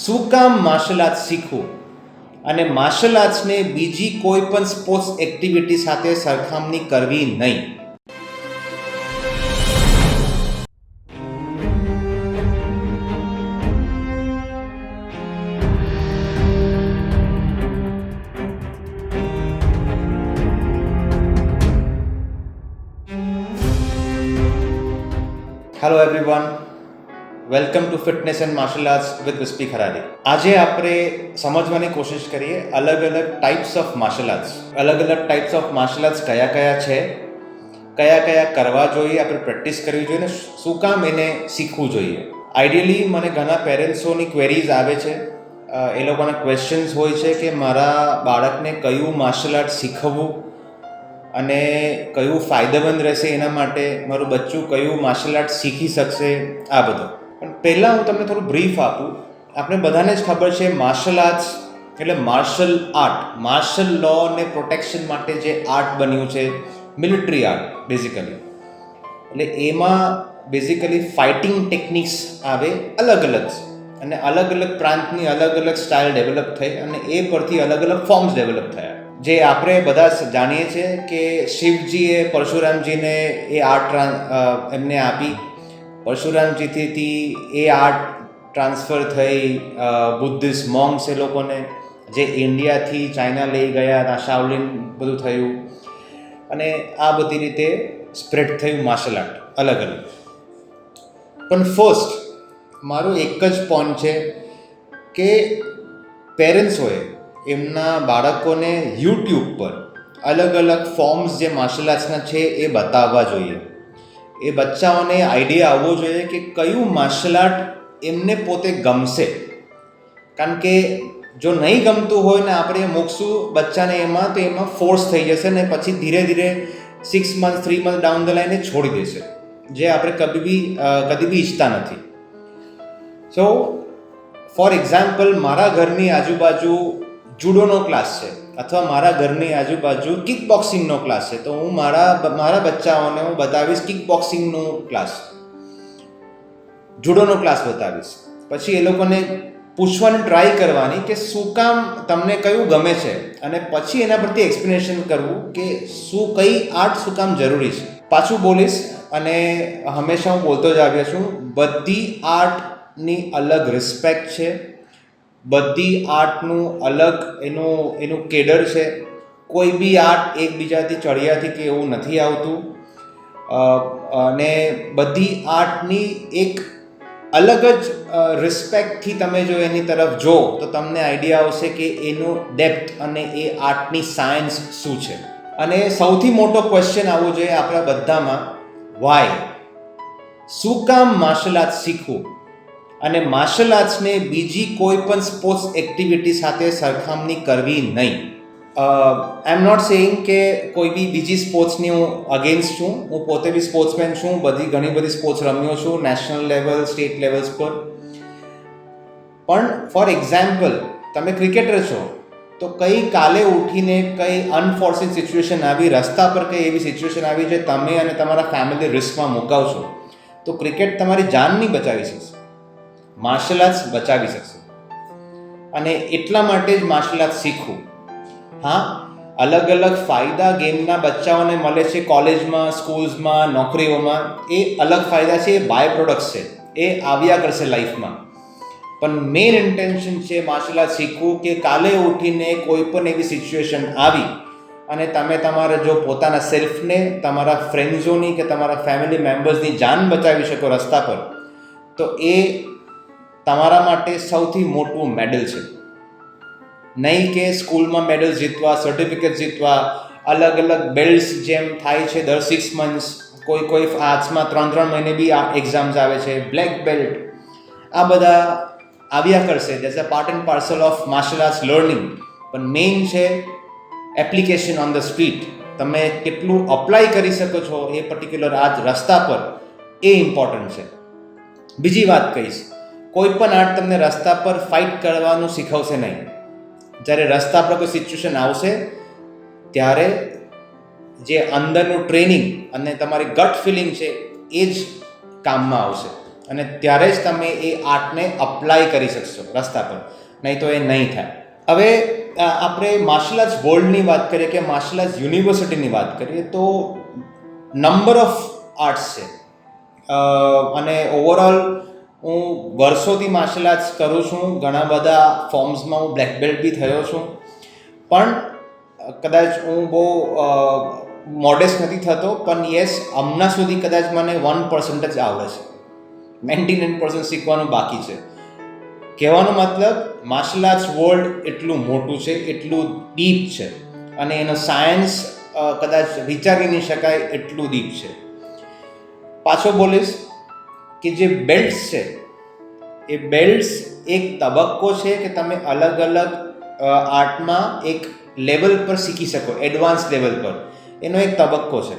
શું કામ martial arts શીખવું અને માર્શલ આર્ટ્સને બીજી કોઈ પણ સ્પોર્ટ્સ એક્ટિવિટી સાથે સરખામણી કરવી નહીં. Hello everyone, welcome to fitness and martial arts with Vispy Kharadi. આજે આપણે સમજવાની કોશિશ કરીએ અલગ અલગ ટાઈપ્સ ઓફ માર્શલ આર્ટ્સ. અલગ અલગ ટાઈપ્સ ઓફ માર્શલ આર્ટ્સ કયા કયા છે, કયા કયા કરવા જોઈએ, આપણે પ્રેક્ટિસ કરવી જોઈએ ને શું કામ એને શીખવું જોઈએ. આઈડિયલી મને ઘણા પેરેન્ટ્સોની ક્વેરીઝ આવે છે, એ લોકોના ક્વેશ્ચન્સ હોય છે કે મારા બાળકને કયું માર્શલ આર્ટ શીખવવું અને કયું ફાયદામંદ રહેશે એના માટે, મારું બચ્ચું કયું માર્શલ આર્ટ શીખી શકશે, આ બધું. પણ પહેલાં હું તમને થોડું બ્રીફ આપું. આપણે બધાને જ ખબર છે માર્શલ આર્ટ્સ એટલે માર્શલ આર્ટ, માર્શલ લો અને પ્રોટેક્શન માટે જે આર્ટ બન્યું છે, મિલિટરી આર્ટ બેઝિકલી. એટલે એમાં બેઝિકલી ફાઇટિંગ ટેકનિક્સ આવે અલગ અલગ, અને અલગ અલગ પ્રાંતની અલગ અલગ સ્ટાઇલ ડેવલપ થઈ અને એ પરથી અલગ અલગ ફોર્મ્સ ડેવલપ થયા. જે આપણે બધા જાણીએ છીએ કે શિવજીએ પરશુરામજીને એ આર્ટ એમને આપી, પરશુરામજીથી એ આર્ટ ટ્રાન્સફર થઈ બુદ્ધિસ્ટ મોંગ્સ એ લોકોને, જે ઇન્ડિયાથી ચાઇના લઈ ગયા, ત્યાં શાઓલિન બધું થયું અને આ બધી રીતે સ્પ્રેડ થયું માર્શલ આર્ટ અલગ અલગ. પણ ફર્સ્ટ મારું એક જ પોઈન્ટ છે કે પેરેન્ટ્સોએ એમના બાળકોને યુટ્યુબ પર અલગ અલગ ફોર્મ્સ જે માર્શલ આર્ટ્સના છે એ બતાવવા જોઈએ. એ બચ્ચાઓને આઈડિયા આવવો જોઈએ કે કયું માર્શલ આર્ટ એમને પોતે ગમશે. કારણ કે જો નહીં ગમતું હોય ને આપણે મૂકશું બચ્ચાને એમાં, તો એમાં ફોર્સ થઈ જશે ને પછી ધીરે ધીરે 6 months 3 months down the line એ છોડી દેશે, જે આપણે કદી બી ઈચ્છતા નથી. સો ફોર એક્ઝામ્પલ, મારા ઘરની આજુબાજુ જુડોનો ક્લાસ છે અથવા મારા ઘરની આજુબાજુ કિક બોક્સિંગનો ક્લાસ છે, તો હું મારા બચ્ચાઓને હું બતાવીશ કિક બોક્સિંગનો ક્લાસ, જુડોનો ક્લાસ બતાવીશ. પછી એ લોકોને પૂછવાની ટ્રાય કરવાની કે શું કામ તમને કયું ગમે છે, અને પછી એના પરથી એક્સપ્લેનેશન કરવું કે કઈ આર્ટ શું કામ જરૂરી છે. પાછું બોલીશ અને હંમેશા હું બોલતો જ આવ્યો છું, બધી આર્ટની અલગ રિસ્પેક્ટ છે, બધી આર્ટનું અલગ એનું કેડર છે. કોઈ બી આર્ટ એકબીજાથી ચડિયાથી કે એવું નથી આવતું, અને બધી આર્ટની એક અલગ જ રિસ્પેક્ટથી તમે જો એની તરફ જો તો તમને આઈડિયા આવશે કે એનું ડેપ્થ અને એ આર્ટની સાયન્સ શું છે. અને સૌથી મોટો ક્વેશ્ચન આવવો જોઈએ આપણા બધામાં, વાય, શું કામ માર્શલ આર્ટ શીખવું અને માર્શલ આર્ટ્સને બીજી કોઈ પણ સ્પોર્ટ્સ એક્ટિવિટી સાથે સરખામણી કરવી નહીં. આઈ એમ નોટ સેઇંગ કે કોઈ બી બીજી સ્પોર્ટ્સની હું અગેન્સ્ટ છું. હું પોતે બી સ્પોર્ટ્સમેન છું, ઘણી બધી સ્પોર્ટ્સ રમ્યો છું, નેશનલ લેવલ, સ્ટેટ લેવલ્સ પર. પણ ફોર એક્ઝામ્પલ, તમે ક્રિકેટર છો તો કઈ કાલે ઉઠીને કઈ અનફોર્સન સિચ્યુએશન આવી, રસ્તા પર કઈ એવી સિચ્યુએશન આવી જે તમે અને તમારા ફેમિલી રિસ્કમાં મુકાવશો, તો ક્રિકેટ તમારી જાન નહીં બચાવી શકશે, માર્શલ આર્ટ્સ બચાવી શકશે. અને એટલા માટે જ માર્શલ આર્ટ્સ શીખવું. હા, અલગ અલગ ફાયદા ગેમના બચ્ચાઓને મળે છે કોલેજમાં, સ્કૂલ્સમાં, નોકરીઓમાં, એ અલગ ફાયદા છે, એ બાય પ્રોડક્ટ્સ છે, એ આવ્યા કરશે લાઈફમાં. પણ મેઇન ઇન્ટેન્શન છે માર્શલ આર્ટ્સ શીખવું કે કાલે ઉઠીને કોઈ પણ એવી સિચ્યુએશન આવી અને તમે તમારા જો પોતાના સેલ્ફને, તમારા ફ્રેન્ડ્સોની કે તમારા ફેમિલી મેમ્બર્સની જાન બચાવી શકો રસ્તા પર, તો એ તમારા માટે સૌથી મોટું મેડલ છે. નહીં કે સ્કૂલમાં મેડલ જીતવા, સર્ટિફિકેટ જીતવા, અલગ અલગ બેલ્ટ્સ જેમ થાય છે દર 6 months, કોઈ આર્ટ્સમાં 3 મહિને બી આ એક્ઝામ્સ આવે છે, બ્લેક બેલ્ટ, આ બધા આવ્યા કરશે, that's a part and parcel of martial arts learning. પણ મેઇન છે એપ્લિકેશન ઓન ધ સ્ટ્રીટ. તમે કેટલું અપ્લાય કરી શકો છો એ પર્ટિક્યુલર આ રસ્તા પર, એ ઇમ્પોર્ટન્ટ છે. બીજી વાત કહીશ, કોઈ પણ આર્ટ તમને રસ્તા પર ફાઇટ કરવાનું શીખવશે નહીં. જ્યારે રસ્તા પર કોઈ સિચ્યુએશન આવશે ત્યારે જે અંદરનું ટ્રેનિંગ અને તમારી ગટ ફિલિંગ છે એ જ કામમાં આવશે. અને ત્યારે જ તમે એ આર્ટને અપ્લાય કરી શકશો રસ્તા પર, નહીં તો એ નહીં થાય. હવે આપણે માર્શલ આર્ટ્સ વર્લ્ડની વાત કરીએ કે માર્શલ આર્ટ્સ યુનિવર્સિટીની વાત કરીએ તો નંબર ઓફ આર્ટ્સ છે. અને ઓવરઓલ હું વર્ષોથી માર્શલ આર્ટ્સ કરું છું, ઘણા બધા ફોર્મ્સમાં હું બ્લેક બેલ્ટ બી થયો છું, પણ કદાચ હું બહુ મોડેસ્ટ નથી થતો, પણ યસ હમણાં સુધી કદાચ મને 1% જ આવડે છે, 99% શીખવાનું બાકી છે. કહેવાનો મતલબ માર્શલ આર્ટ્સ વર્લ્ડ એટલું મોટું છે, એટલું ડીપ છે, અને એનો સાયન્સ કદાચ વિચારી નહીં શકાય એટલું ડીપ છે. પાછો બોલીશ કે જે બેલ્ટ્સ છે એ બેલ્ટ્સ એક તબક્કો છે કે તમે અલગ અલગ આર્ટમાં એક લેવલ પર શીખી શકો, એડવાન્સ લેવલ પર, એનો એક તબક્કો છે.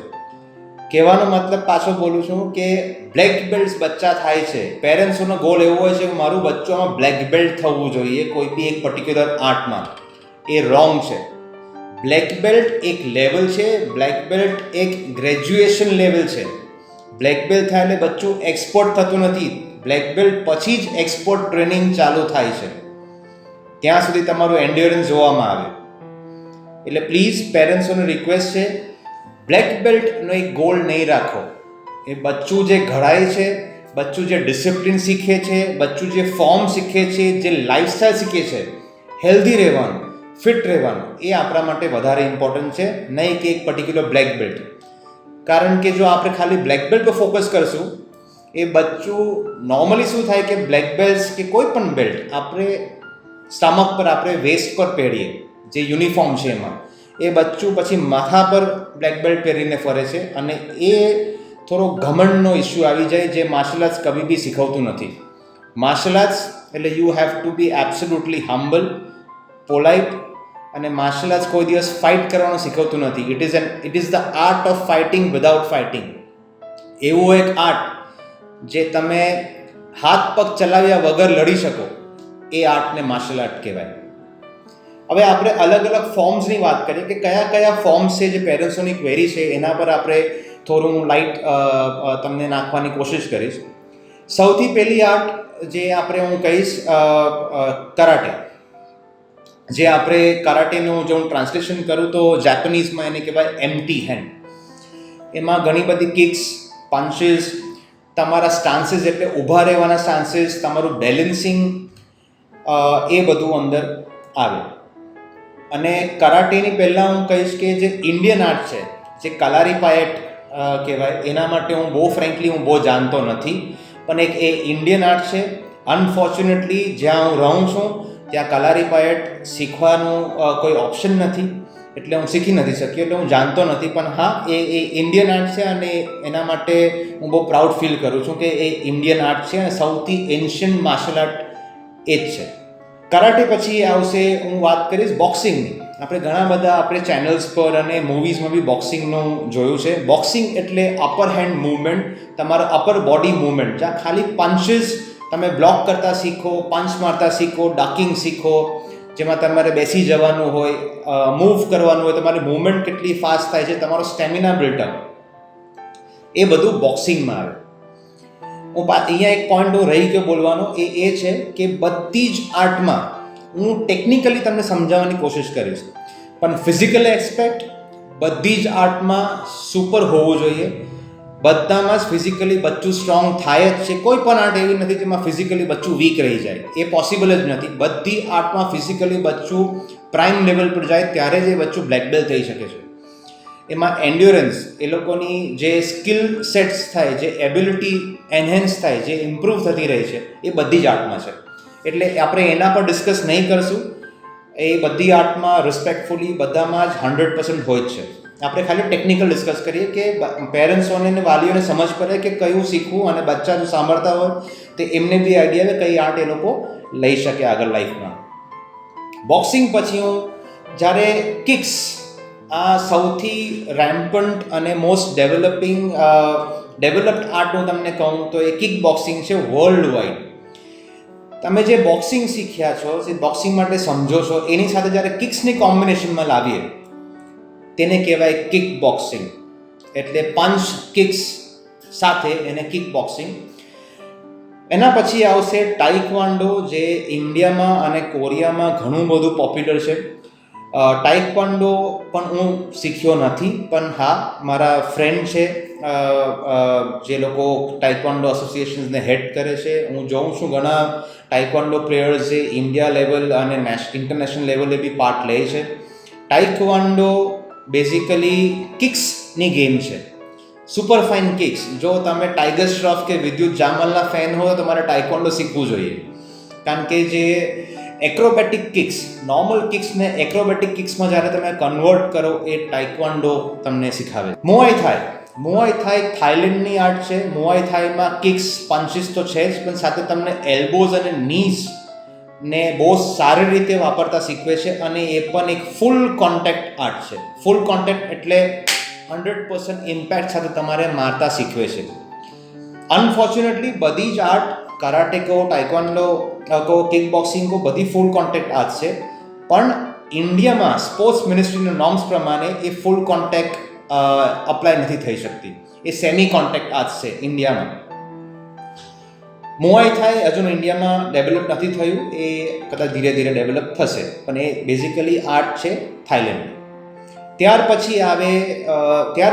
કહેવાનો મતલબ પાછો બોલું છું કે બ્લેક બેલ્ટ બચ્ચા થાય છે, પેરેન્ટ્સનો ગોલ એવો હોય છે કે મારું બચ્ચોમાં બ્લેક બેલ્ટ થવું જોઈએ કોઈ બી એક પર્ટિક્યુલર આર્ટમાં. એ રોંગ છે. બ્લેક બેલ્ટ એક લેવલ છે, બ્લેક બેલ્ટ એક ગ્રેજ્યુએશન લેવલ છે. બ્લેક બેલ્ટ થાય એટલે બચ્ચું એક્સપર્ટ થતું નથી, બ્લેક બેલ્ટ પછી જ એક્સપર્ટ ટ્રેનિંગ ચાલુ થાય છે. ત્યાં સુધી તમારું એન્ડ્યોરન્સ જોવામાં આવે. એટલે પ્લીઝ પેરેન્ટ્સોને રિક્વેસ્ટ છે, બ્લેક બેલ્ટનો એક ગોલ નહીં રાખો. એ બચ્ચું જે ઘડાય છે, બચ્ચું જે ડિસિપ્લિન શીખે છે, બચ્ચું જે ફોર્મ શીખે છે, જે લાઈફસ્ટાઈલ શીખે છે, હેલ્ધી રહેવાનું, ફિટ રહેવાનું, એ આપણા માટે વધારે ઇમ્પોર્ટન્ટ છે, નહીં કે એક પર્ટિક્યુલર બ્લેક બેલ્ટ. કારણ કે જો આપણે ખાલી બ્લેક બેલ્ટ પર ફોકસ કરશું, એ બચ્ચું નોર્મલી શું થાય કે બ્લેક બેલ્ટ કે કોઈ પણ બેલ્ટ આપણે સ્ટમક પર, આપણે વેસ્ટ પર પહેરીએ, જે યુનિફોર્મ છે એમાં, એ બચ્ચું પછી માથા પર બ્લેક બેલ્ટ પહેરીને ફરે છે, અને એ થોડો ઘમંડનો ઇસ્યુ આવી જાય, જે માર્શલ આર્ટ્સ કભી બી શીખવતું નથી. માર્શલ આર્ટ્સ એટલે you have to be absolutely humble, polite, અને માર્શલ આર્ટ્સ કોઈ દિવસ ફાઇટ કરવાનું શીખવતું નથી. It is the art of fighting without fighting. એવું એક આર્ટ જે તમે હાથ પગ ચલાવ્યા વગર લડી શકો, એ આર્ટને માર્શલ આર્ટ કહેવાય. હવે આપણે અલગ અલગ ફોર્મ્સની વાત કરીએ કે કયા કયા ફોર્મ્સ છે જે પેરેન્ટ્સોની ક્વેરી છે, એના પર આપણે થોડું લાઇટ તમને નાખવાની કોશિશ કરીશ. સૌથી પહેલી આર્ટ જે આપણે હું કહીશ કરાટે. જે આપણે કરાટેનું જો હું ટ્રાન્સલેશન કરું તો જાપાનીઝમાં એને કહેવાય એમ્પ્ટી હેન્ડ. એમાં ઘણી બધી કિક્સ, પંચીસ, તમારા સ્ટાન્સીસ એટલે ઊભા રહેવાના સ્ટાન્સીસ, તમારું બેલેન્સિંગ, એ બધું અંદર આવે. અને કરાટેની પહેલાં હું કહીશ કે જે ઇન્ડિયન આર્ટ છે, જે કલારીપાયટ કહેવાય, એના માટે હું બહુ જાણતો નથી, પણ એક એ ઇન્ડિયન આર્ટ છે. અનફોર્ચ્યુનેટલી જ્યાં હું રહું છું ત્યાં કલારીપાયટ શીખવાનું કોઈ ઓપ્શન નથી, એટલે હું શીખી નથી શક્યો, એટલે હું જાણતો નથી. પણ હા, એ ઇન્ડિયન આર્ટ છે, અને એના માટે હું બહુ પ્રાઉડ ફીલ કરું છું કે એ ઇન્ડિયન આર્ટ છે, અને સૌથી એન્શિયન્ટ માર્શલ આર્ટ એ જ છે. કરાટે પછી આવશે, હું વાત કરીશ બોક્સિંગની. આપણે ઘણા બધા આપણે ચેનલ્સ પર અને મૂવીઝમાં બી બોક્સિંગનું જોયું છે. બોક્સિંગ એટલે અપર હેન્ડ મૂવમેન્ટ, તમારો અપર બોડી મૂવમેન્ટ, જ્યાં ખાલી પંચીસ તમે બ્લોક કરતા શીખો, પંચ મારતા શીખો, ડકિંગ શીખો, જેમાં તમારે બેસી જવાનું હોય, મૂવ કરવાનું હોય, તમારી મૂવમેન્ટ કેટલી ફાસ્ટ થાય છે, તમારો સ્ટેમિના બિલ્ટઅપ, એ બધું બોક્સિંગમાં આવે. હું અહીંયા એક પોઈન્ટ હું રહી ગયો બોલવાનો, એ છે કે બધી જ આર્ટમાં હું ટેકનિકલી તમને સમજાવવાની કોશિશ કરીશ, પણ ફિઝિકલ એસ્પેક્ટ બધી જ આર્ટમાં સુપર હોવું જોઈએ. બધામાં જ ફિઝિકલી બચ્ચું સ્ટ્રોંગ થાય જ છે. કોઈ પણ આર્ટ એવી નથી જેમાં ફિઝિકલી બચ્ચું વીક રહી જાય, એ પોસિબલ જ નથી. બધી આર્ટમાં ફિઝિકલી બચ્ચું પ્રાઇમ લેવલ પર જાય ત્યારે જ એ બચ્ચું બ્લેક બેલ્ટ થઈ શકે છે. એમાં એન્ડ્યોરન્સ, એ લોકોની જે સ્કિલ સેટ્સ થાય, જે એબિલિટી એન્હેન્સ થાય, જે ઇમ્પ્રૂવ થતી રહે છે, એ બધી જ આર્ટમાં છે. એટલે આપણે એના પર ડિસ્કસ નહીં કરશું. એ બધી આર્ટમાં રિસ્પેક્ટફુલી બધામાં જ 100% હોય જ છે. આપણે ખાલી ટેકનિકલ ડિસ્કસ કરીએ કે પેરેન્ટ્સોને અને વાલીઓને સમજ પડે કે કયું શીખવું, અને બચ્ચા જો સાંભળતા હોય તો એમને બી આઈડિયા આવે કઈ આર્ટ એ લોકો લઈ શકે આગળ લાઈફમાં. બોક્સિંગ પછી હું જ્યારે કિક્સ, આ સૌથી રેમ્પન્ટ અને મોસ્ટ ડેવલપ્ડ આર્ટ હું તમને કહું તો એ કિક બોક્સિંગ છે વર્લ્ડ વાઇડ. તમે જે બોક્સિંગ શીખ્યા છો, જે બોક્સિંગ માટે સમજો છો, એની સાથે જ્યારે કિક્સની કોમ્બિનેશનમાં લાવીએ તેને કહેવાય કિક બોક્સિંગ. એટલે પંચ કિક્સ સાથે એને કિક બોક્સિંગ. એના પછી આવશે ટાઇક્વાન્ડો, જે ઇન્ડિયામાં અને કોરિયામાં ઘણું બધું પોપ્યુલર છે. ટાઇક્વાન્ડો પણ હું શીખ્યો નથી, પણ હા, મારા ફ્રેન્ડ છે જે લોકો ટાઇક્વાન્ડો એસોસિએશન્સને હેડ કરે છે. હું જોઉં છું ઘણા ટાઇક્વાન્ડો પ્લેયર્સ જે ઇન્ડિયા લેવલ અને ઇન્ટરનેશનલ લેવલે બી પાર્ટ લે છે. ટાઇક્વાન્ડો બેઝિકલી કિક્સની ગેમ છે, સુપર ફાઇન કિક્સ. જો તમે ટાઈગર શ્રોફ કે વિદ્યુત જામલના ફેન હો તો તમારે ટાઇક્વાન્ડો શીખવું જોઈએ, કારણ કે જે એક્રોબેટિક કિક્સ, નોર્મલ કિક્સને એક્રોબેટિક કિક્સમાં જ્યારે તમે કન્વર્ટ કરો એ ટાઇક્વાન્ડો તમને શીખાવે. મુઆઈ થાઈ થાઈલેન્ડની આર્ટ છે. મુઆઈ થાઈમાં કિક્સ, પંચીસ તો છે જ, પણ સાથે તમને એલ્બોઝ અને નીઝ ને બહુ સારી રીતે વાપરતા શીખવે છે. અને એ પણ એક ફૂલ કોન્ટેક્ટ આર્ટ છે. ફૂલ કોન્ટેક્ટ એટલે 100% ઇમ્પેક્ટ સાથે તમારે મારતા શીખવે છે. અનફોર્ચ્યુનેટલી બધી જ આર્ટ, કરાટે કહો, ટાઇક્વાન્ડો કહો, કિક બોક્સિંગ કહો, બધી ફૂલ કોન્ટેક્ટ આર્ટ છે. પણ ઇન્ડિયામાં સ્પોર્ટ્સ મિનિસ્ટ્રીના નોર્મ્સ પ્રમાણે એ ફૂલ કોન્ટેક્ટ અપ્લાય નથી થઈ શકતી. એ સેમી કોન્ટેક્ટ આર્ટ છે ઇન્ડિયામાં. મુઆઈ થાઈ હજુ ઇન્ડિયામાં ડેવલપ નથી થયું, એ કદાચ ધીરે ધીરે ડેવલપ થશે, પણ એ બેઝિકલી આર્ટ છે થાઈલેન્ડ. ત્યાર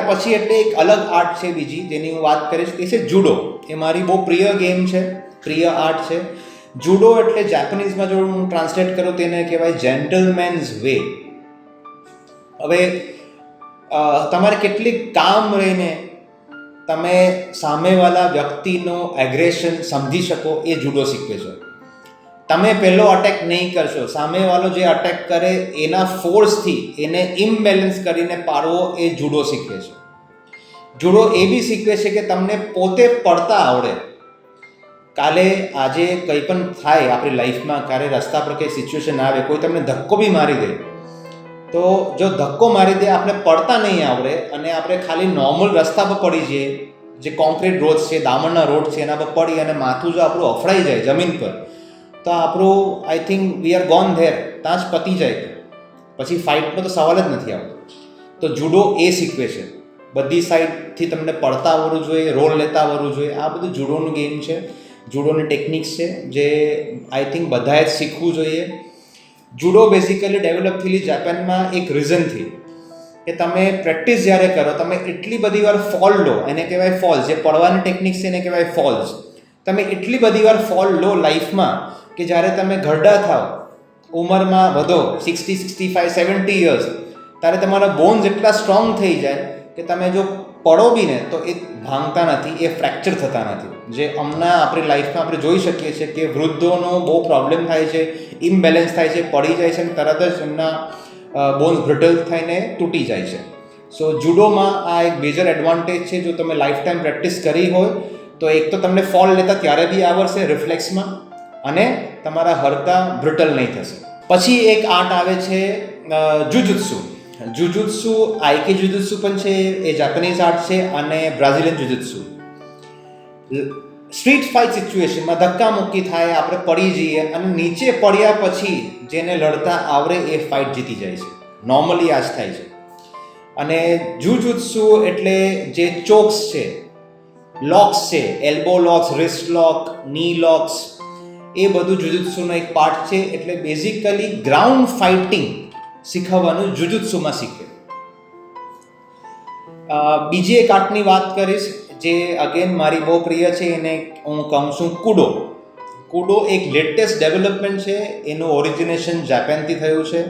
પછી એટલે એક અલગ આર્ટ છે બીજી જેની હું વાત કરીશ, તે છે જુડો. એ મારી બહુ પ્રિય ગેમ છે, પ્રિય આર્ટ છે. જુડો એટલે જાપાનીઝમાં જો હું ટ્રાન્સલેટ કરું તેને કહેવાય જેન્ટલમેન્સ વે. હવે તમારે કેટલીક કામ રહીને તમે સામેવાળા વ્યક્તિનો એગ્રેશન સમજી શકો એ જુડો શીખવે છે. તમે પહેલો અટેક નહીં કરશો, સામેવાળો જે અટેક કરે એના ફોર્સથી એને ઇમ્બેલેન્સ કરીને પાડવો, એ જુડો શીખવે છે. જુડો એ બી શીખવે છે કે તમને પોતે પડતા આવડે. કાલે આજે કંઈ પણ થાય આપણી લાઈફમાં, ક્યારે રસ્તા પર કંઈ સિચ્યુએશન આવે, કોઈ તમને ધક્કો બી મારી દે, તો જો ધક્કો મારી દે, આપણે પડતા નહીં આવડે અને આપણે ખાલી નોર્મલ રસ્તા પર પડી જઈએ, જે કોન્ક્રીટ રોડ છે, દામણના રોડ છે, એના પર પડી અને માથું જો આપણું અફડાઈ જાય જમીન પર, તો આપણું I think we are gone there, ત્યાં જ પતી જાય. પછી ફાઇટનો તો સવાલ જ નથી આવતો. તો જુડો એ શીખવે છે. બધી સાઈડથી તમને પડતા આવડવું જોઈએ, રોલ લેતા આવડવું જોઈએ. આ બધું જુડોનું ગેમ છે, જુડોની ટેકનિક્સ છે, જે આઈ થિંક બધાએ જ શીખવું જોઈએ. જુડો બેઝિકલી ડેવલપ થયેલી જાપાનમાં એક રીઝનથી, કે તમે પ્રેક્ટિસ જ્યારે કરો, તમે એટલી બધી વાર ફોલ લો, એને કહેવાય ફોલ્સ. જે પડવાની ટેકનિક છે એને કહેવાય ફોલ્સ. તમે એટલી બધી વાર ફોલ લો લાઈફમાં કે જ્યારે તમે ઘરડા થાવ, ઉંમરમાં વધો, 60, 65, 70 યર્સ, ત્યારે તમારા બોન્સ એટલા સ્ટ્રોંગ થઈ જાય કે તમે જો પડો બી ને તો એ ભાંગતા નથી, એ ફ્રેક્ચર થતા નથી. જે હમણાં આપણી લાઈફમાં આપણે જોઈ શકીએ છીએ કે વૃદ્ધોનો બહુ પ્રોબ્લેમ થાય છે, ઇમ્બેલેન્સ થાય છે, પડી જાય છે અને તરત જ એમના બોન્સ બ્રિટલ થઈને તૂટી જાય છે. સો જુડોમાં આ એક મેજર એડવાન્ટેજ છે. જો તમે લાઈફ ટાઈમ પ્રેક્ટિસ કરી હોય તો એક તો તમને ફોલ લેતા ત્યારે બી આવડશે રિફ્લેક્સમાં, અને તમારા હરતા બ્રિટલ નહીં થશે. પછી એક આર્ટ આવે છે જુજુત્સુ. જુજુત્સુ આઈકે જુજુત્સુ પણ છે, એ જાપાનીઝ આર્ટ છે, અને બ્રાઝિલિયન જુજુત્સુ. સ્ટ્રીટ ફાઇટ સિચ્યુએશનમાં ધક્કા મુક્કી થાય, આપણે પડી જઈએ અને નીચે પડ્યા પછી જેને લડતા આવડે એ ફાઇટ જીતી જાય છે. નોર્મલી આ જ થાય છે. અને જુજુત્સુ એટલે જે ચોક્સ છે, લોક્સ છે, એલ્બો લોક્સ, રિસ્ટ લોક, ની લોક્સ, એ બધું જુજુત્સુનો એક પાર્ટ છે. એટલે બેઝિકલી ગ્રાઉન્ડ ફાઇટિંગ શીખવવાનું જુજુત્સુમાં શીખે. બીજી એક આર્ટની વાત કરીશ જે અગેન મારી બહુ પ્રિય છે, એને હું કહું છું કુડો. કુડો એક લેટેસ્ટ ડેવલપમેન્ટ છે, એનું ઓરિજિનેશન જાપાનથી થયું છે.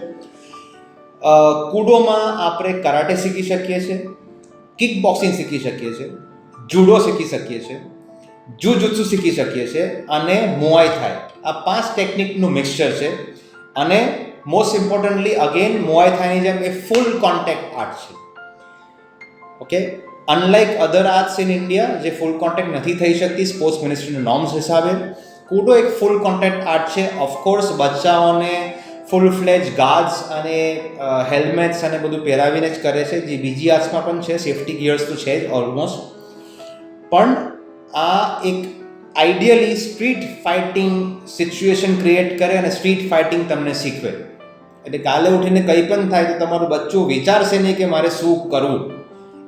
કુડોમાં આપણે કરાટે શીખી શકીએ છીએ, કિક બોક્સિંગ શીખી શકીએ છીએ, જુડો શીખી શકીએ છીએ, જુજુત્સુ શીખી શકીએ છીએ, અને મુઆઈ થાઈ. આ 5 ટેકનિકનું મિક્સચર છે. અને મોસ્ટ ઇમ્પોર્ટન્ટલી અગેન મુઆઈ થાઈની જેમ એ ફૂલ કોન્ટેક્ટ આર્ટ છે. Okay, unlike other arts in India જે ફૂલ કોન્ટેક્ટ નથી થઈ શકતી સ્પોર્ટ્સ મિનિસ્ટ્રીના નોર્મ્સ હિસાબે, કુડો એક ફૂલ કોન્ટેક્ટ આર્ટ છે. ઓફકોર્સ બચ્ચાઓને ફૂલ ફ્લેજ ગાર્ડ્સ અને હેલ્મેટ્સ અને બધું પહેરાવીને જ કરે છે, જે બીજી આર્ટ્સમાં પણ છે. સેફ્ટી ગિયર્સ તો છે જ ઓલમોસ્ટ. પણ આ એક ideally street fighting situation create કરે અને સ્ટ્રીટ ફાઇટિંગ તમને શીખવે. એટલે કાલે ઉઠીને કંઈ પણ થાય તો તમારું બચ્ચું વિચારશે નહીં કે મારે શું કરવું.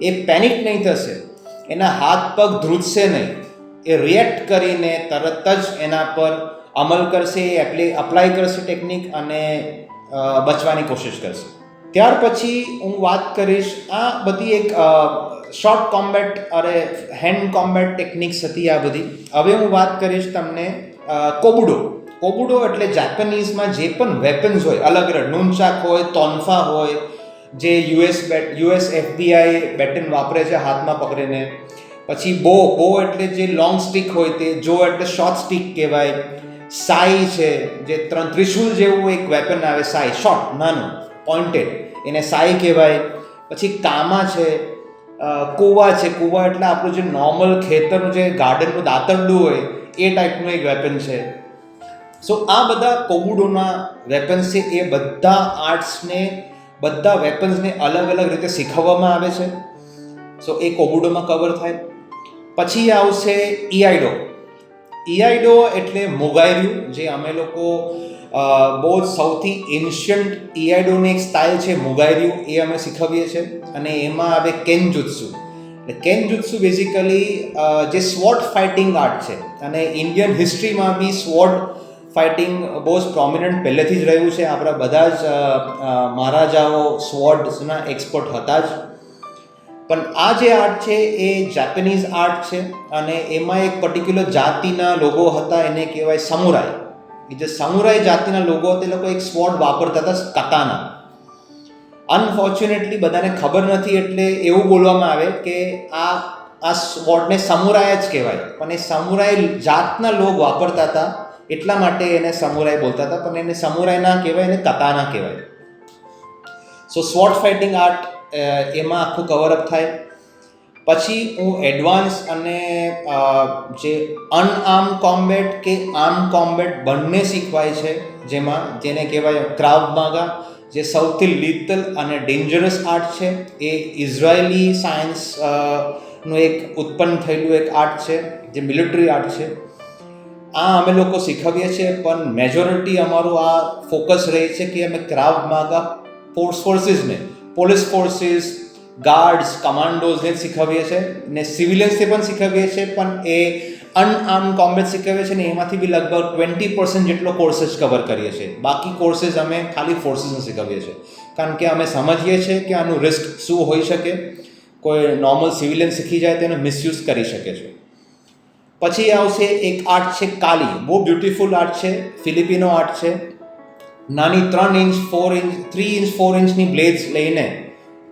એ પેનિક નહીં થશે, એના હાથ પગ ધ્રુજશે નહીં, એ રિએક્ટ કરીને તરત જ એના પર અમલ કરશે, અપ્લાય કરશે ટેકનિક અને બચવાની કોશિશ કરશે. ત્યાર પછી હું વાત કરીશ, આ બધી એક શોર્ટ કોમ્બેટ અરે હેન્ડ કોમ્બેટ ટેકનિક્સ હતી આ બધી. હવે હું વાત કરીશ તમને કોબુડો એટલે જાપાનીઝમાં જે પણ વેપન્સ હોય, અલગ અલગ નૂનચાક હોય, તોન્ફા હોય, જે યુએસ FBI બેટન વાપરે છે હાથમાં પકડીને. પછી બો એટલે જે લોંગ સ્ટિક હોય તે, જો એટલે શોર્ટ સ્ટિક કહેવાય. સાઈ છે, જે ત્રિશુલ જેવું એક વેપન આવે, સાઈ શોર્ટ નાનું પોઇન્ટેડ, એને સાઈ કહેવાય. પછી કામા છે, કુવા એટલે આપણું જે નોર્મલ ખેતરનું જે ગાર્ડનનું દાતરડું હોય એ ટાઈપનું એક વેપન છે. સો આ બધા કોબુડોના વેપન્સ છે. એ બધા વેપન્સને અલગ અલગ રીતે શીખવવામાં આવે છે. સો એ કોબુડોમાં કવર થાય. પછી આવશે ઇઆઈડો એટલે મોગાયર્યું, જે અમે લોકો બહુ સૌથી એન્શિયન્ટ ઇઆઈડોની એક સ્ટાઇલ છે મોગાયર્યું, એ અમે શીખવીએ છીએ. અને એમાં આવે કેનજુત્સુ. કેનજુત્સુ બેઝિકલી જે સ્વોર્ડ ફાઇટિંગ આર્ટ છે, અને ઇન્ડિયન હિસ્ટ્રીમાં બી સ્વોર્ડ ફાઇટિંગ બહુ જ પ્રોમિનન્ટ પહેલેથી જ રહ્યું છે. આપણા બધા જ મહારાજાઓ સ્વોર્ડ્સના એક્સપર્ટ હતા જ. પણ આ જે આર્ટ છે એ જાપાનીઝ આર્ટ છે, અને એમાં એક પર્ટિક્યુલર જાતિના લોકો હતા, એને કહેવાય સમુરાઈ. એ જે સમુરાઈ જાતિના લોકો તે લોકો એક સ્વોર્ડ વાપરતા હતા, કતાના. અનફોર્ચ્યુનેટલી બધાને ખબર નથી, એટલે એવું બોલવામાં આવે કે આ સ્વોર્ડને સમુરાઈ જ કહેવાય, પણ એ સમુરાઈ જાતના લોકો વાપરતા હતા, એટલા માટે એને સમુરાઈ બોલતા હતા. પણ એને સમુરાઈ ના કહેવાય, એને કતાના કહેવાય. સો સ્વોર્ડ ફાઇટિંગ આર્ટ એમાં આખું કવરઅપ થાય. પછી હું એડવાન્સ અને જે અનઆર્મ કોમ્બેટ કે આર્મ કોમ્બેટ બંને શીખવાય છે, જેને કહેવાય ક્રાવ માગા, જે સૌથી લિથલ અને ડેન્જરસ આર્ટ છે. એ ઇઝરાયેલી સાયન્સનું એક ઉત્પન્ન થયેલું એક આર્ટ છે, જે મિલિટરી આર્ટ છે. આ અમે લોકો શીખવીએ છીએ, પણ મેજોરિટી અમારું આ ફોકસ રહે છે કે અમે ક્રાવ માગા ફોર્સીસને, પોલીસ ફોર્સીસ, ગાર્ડ્સ, કમાન્ડોઝને જ શીખવીએ છીએ, ને સિવિલિયન્સને પણ શીખવીએ છીએ. પણ એ અનઆર્મ કોમ્બેટ શીખવીએ છીએ ને એમાંથી બી લગભગ 20% જેટલો કોર્सेस કવર કરીએ છીએ. બાકી કોર્सेस અમે ખાલી ફોર્સીસને શીખવીએ છીએ, કારણ કે અમે સમજીએ છીએ કે આનું રિસ્ક શું હોઈ શકે. કોઈ નોર્મલ સિવિલિયન શીખી જાય તેનો મિસયુઝ કરી શકે છે. પછી આવશે એક આર્ટ છે કાલી, બહુ બ્યુટીફુલ આર્ટ છે, ફિલિપિનો આર્ટ છે. નાની 3 ઇંચ 4 ઇંચની બ્લેડ્સ લઈને,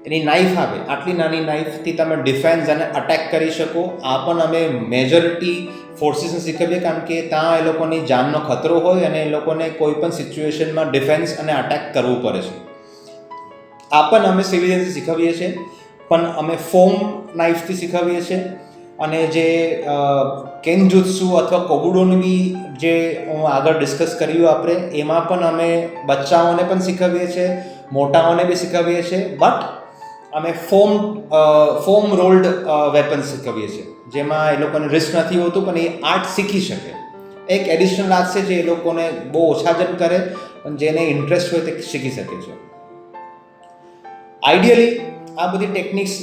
એની નાઇફ આવે, આટલી નાની નાઇફથી તમે ડિફેન્સ અને અટેક કરી શકો. આ પણ અમે મેજોરિટી ફોર્સીસને શીખવીએ, કારણ કે ત્યાં એ લોકોની જાનનો ખતરો હોય અને એ લોકોને કોઈ પણ સિચ્યુએશનમાં ડિફેન્સ અને અટેક કરવું પડે છે. આ પણ અમે સિવિલિયન્સથી શીખવીએ છીએ, પણ અમે ફોમ નાઇફથી શીખવીએ છીએ. અને જે કેનજુત્સુ અથવા કોબુડોની બી જે હું આગળ ડિસ્કસ કર્યું આપણે, એમાં પણ અમે બચ્ચાઓને પણ શીખવીએ છીએ, મોટાઓને બી શીખવીએ છીએ. બટ અમે ફોમ રોલ્ડ વેપન્સ શીખવીએ છીએ, જેમાં એ લોકોને રિસ્ક નથી હોતું, પણ એ આર્ટ શીખી શકે. એક એડિશનલ આર્ટ છે જે એ લોકોને બહુ ઓછા જણ કરે, પણ જેને ઇન્ટરેસ્ટ હોય તે શીખી શકે છે. આઈડિયલી આ બધી ટેકનિક્સ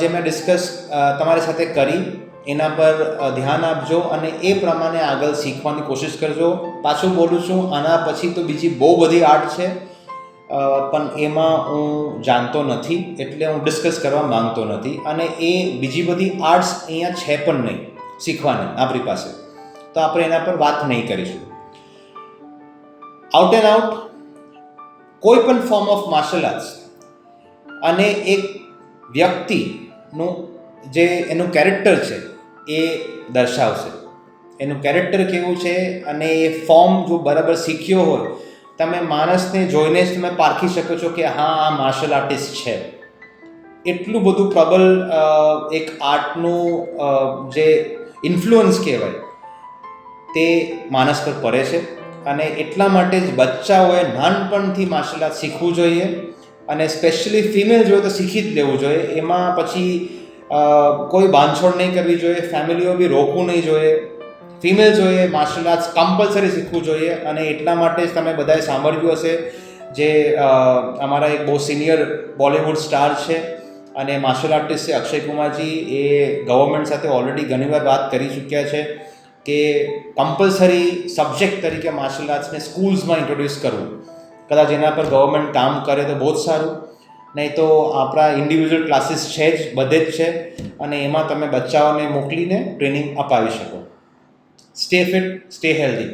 જે મેં ડિસ્કસ તમારી સાથે કરી, એના પર ધ્યાન આપજો અને એ પ્રમાણે આગળ શીખવાની કોશિશ કરજો. પાછું બોલું છું, આના પછી તો બીજી બહુ બધી આર્ટ છે, પણ એમાં હું જાણતો નથી, એટલે હું ડિસ્કસ કરવા માંગતો નથી. અને એ બીજી બધી આર્ટ્સ અહીંયા છે પણ નહીં શીખવાની આપણી પાસે, તો આપણે એના પર વાત નહીં કરીશું. આઉટ એન્ડ આઉટ કોઈ પણ ફોર્મ ઓફ માર્શલ આર્ટ્સ અને એક વ્યક્તિનું જે એનું કેરેક્ટર છે એ દર્શાવશે. એનું કેરેક્ટર કેવું છે, અને એ ફોર્મ જો બરાબર શીખ્યો હોય, તમે માણસને જોઈને જ તમે પારખી શકો છો કે હા આ માર્શલ આર્ટિસ્ટ છે. એટલું બધું પ્રબલ એક આર્ટનું જે ઇન્ફ્લુઅન્સ કહેવાય તે માણસ પર પડે છે. અને એટલા માટે જ બચ્ચાઓએ નાનપણથી માર્શલ આર્ટ શીખવું જોઈએ, અને સ્પેશિયલી ફિમેલ જોઈએ તો શીખી જ લેવું જોઈએ. એમાં પછી કોઈ બાંધછોડ નહીં કરવી જોઈએ, ફેમિલીઓ બી રોકવું નહીં જોઈએ. ફિમેલ જોઈએ માર્શલ આર્ટ્સ કમ્પલસરી શીખવું જોઈએ. અને એટલા માટે જ તમે બધાએ સાંભળ્યું હશે, જે અમારા એક બહુ સિનિયર બોલિવૂડ સ્ટાર છે અને માર્શલ આર્ટિસ્ટ છે અક્ષય કુમારજી એ ગવર્મેન્ટ સાથે ઓલરેડી ઘણીવાર વાત કરી ચૂક્યા છે કે કમ્પલસરી સબ્જેક્ટ તરીકે માર્શલ આર્ટ્સને સ્કૂલ્સમાં ઇન્ટ્રોડ્યુસ કરવું. કદાચ એના પર ગવર્મેન્ટ કામ કરે તો બહુ જ સારું. નહીં તો આપણા ઇન્ડિવિજ્યુઅલ ક્લાસીસ છે જ, બધે જ છે, અને એમાં તમે બચ્ચાઓને મોકલીને ટ્રેનિંગ અપાવી શકો. Stay fit, stay healthy.